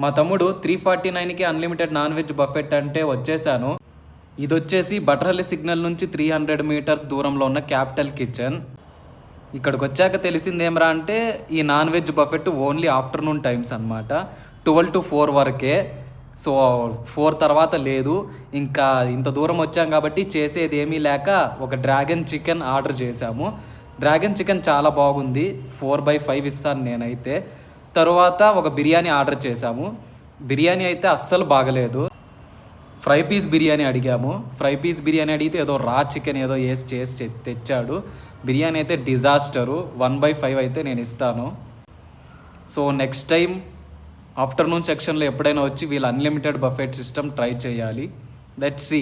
మా తమ్ముడు 349కి unlimited non veg buffet అంటే వచ్చేసాను. ఇది వచ్చేసి బటర్హల్లి సిగ్నల్ నుంచి 300 మీటర్స్ దూరంలో ఉన్న క్యాపిటల్ కిచెన్. ఇక్కడికి వచ్చాక తెలిసిందేమరా అంటే ఈ non veg buffet only afternoon times అనమాట. 12 to 4 వరకే. సో 4 తర్వాత లేదు. ఇంకా ఇంత దూరం వచ్చాం కాబట్టి చేసేది ఏమీ లేక ఒక డ్రాగన్ చికెన్ ఆర్డర్ చేశాము. డ్రాగన్ చికెన్ చాలా బాగుంది. 4/5 ఇస్తాను నేనైతే. తరువాత ఒక బిర్యానీ ఆర్డర్ చేశాము. బిర్యానీ అయితే అస్సలు బాగలేదు. ఫ్రై పీస్ బిర్యానీ అడిగాము. ఫ్రై పీస్ బిర్యానీ అడిగితే ఏదో రా చికెన్ ఏదో వేసి చేసి తెచ్చాడు. బిర్యానీ అయితే డిజాస్టరు. 1/5 అయితే నేను ఇస్తాను. సో నెక్స్ట్ టైం ఆఫ్టర్నూన్ సెక్షన్లో ఎప్పుడైనా వచ్చి వీళ్ళు అన్లిమిటెడ్ బఫెట్ సిస్టమ్ ట్రై చేయాలి. Let's see.